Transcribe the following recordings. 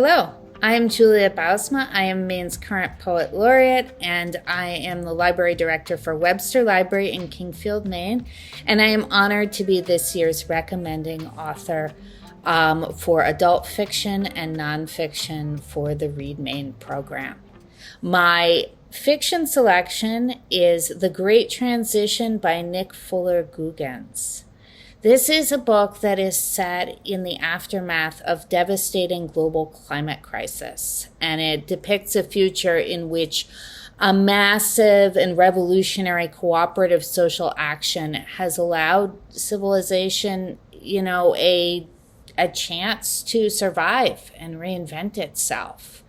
Hello, I am Julia Bouwsma. I am Maine's current Poet Laureate, and I am the Library Director for Webster Library in Kingfield, Maine, and I am honored to be this year's recommending author for adult fiction and nonfiction for the Read Maine program. My fiction selection is The Great Transition by Nick Fuller Guggens. This is a book that is set in the aftermath of devastating global climate crisis, and it depicts a future in which a massive and revolutionary cooperative social action has allowed civilization, a chance to survive and reinvent itself.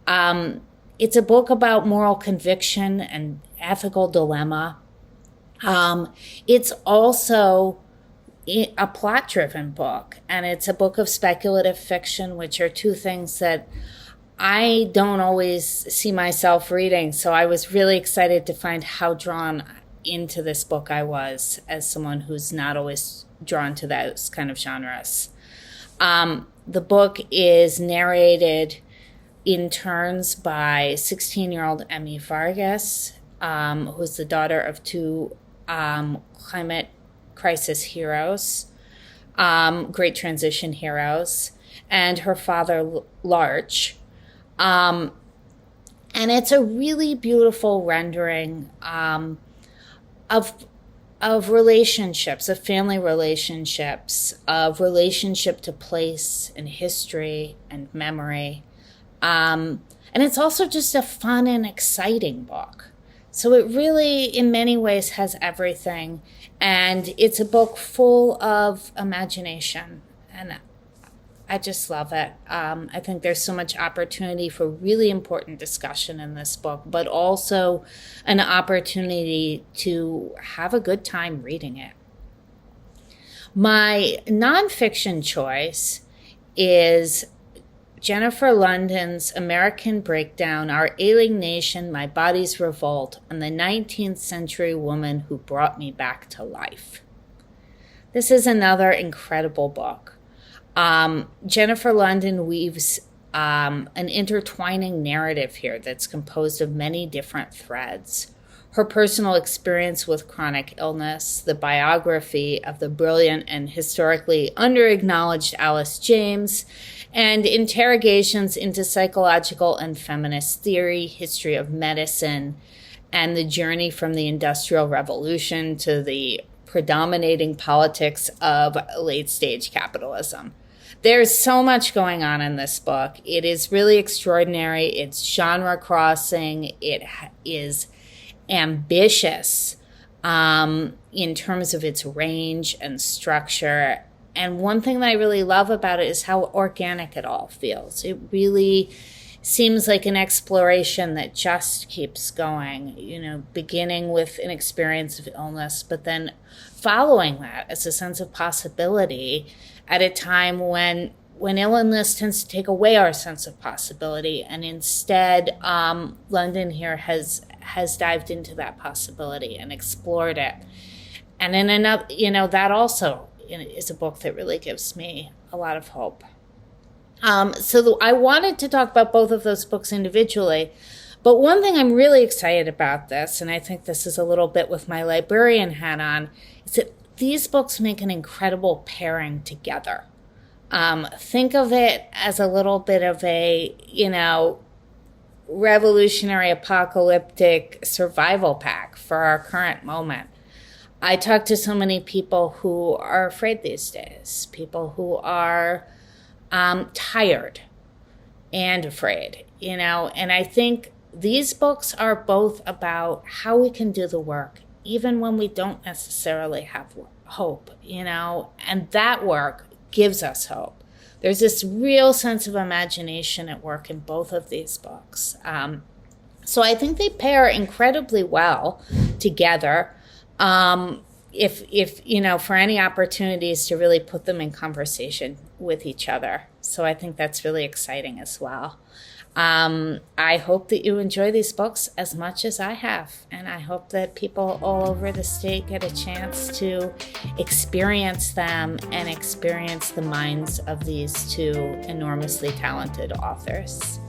It's a book about moral conviction and ethical dilemma. It's also a plot-driven book, and it's a book of speculative fiction, which are two things that I don't always see myself reading. So I was really excited to find how drawn into this book I was as someone who's not always drawn to those kind of genres. The book is narrated in turns by 16-year-old Emmy Vargas, who's the daughter of two climate crisis heroes, Great Transition heroes, and her father, Larch. And it's a really beautiful rendering of relationships, of family relationships, of relationship to place and history and memory. And it's also just a fun and exciting book. So it really, in many ways, has everything. And it's a book full of imagination. And I just love it. I think there's so much opportunity for really important discussion in this book, but also an opportunity to have a good time reading it. My nonfiction choice is Jennifer London's American Breakdown, Our Ailing Nation, My Body's Revolt, and the 19th Century Woman Who Brought Me Back to Life. This is another incredible book. Jennifer London weaves an intertwining narrative here that's composed of many different threads. Her personal experience with chronic illness, the biography of the brilliant and historically underacknowledged Alice James, and interrogations into psychological and feminist theory, history of medicine, and the journey from the Industrial Revolution to the predominating politics of late-stage capitalism. There's so much going on in this book. It is really extraordinary. It's genre-crossing. It is ambitious in terms of its range and structure. And one thing that I really love about it is how organic it all feels. It really seems like an exploration that just keeps going, beginning with an experience of illness, but then following that as a sense of possibility at a time when illness tends to take away our sense of possibility. And instead, London here has dived into that possibility and explored it. And in another, that also is a book that really gives me a lot of hope. So I wanted to talk about both of those books individually, but one thing I'm really excited about this, and I think this is a little bit with my librarian hat on, is that these books make an incredible pairing together. Think of it as a little bit of a, revolutionary apocalyptic survival pack for our current moment. I talk to so many people who are afraid these days, people who are tired and afraid, and I think these books are both about how we can do the work, even when we don't necessarily have hope, and that work gives us hope. There's this real sense of imagination at work in both of these books. So I think they pair incredibly well together. If for any opportunities to really put them in conversation with each other. So I think that's really exciting as well. I hope that you enjoy these books as much as I have, and I hope that people all over the state get a chance to experience them and experience the minds of these two enormously talented authors.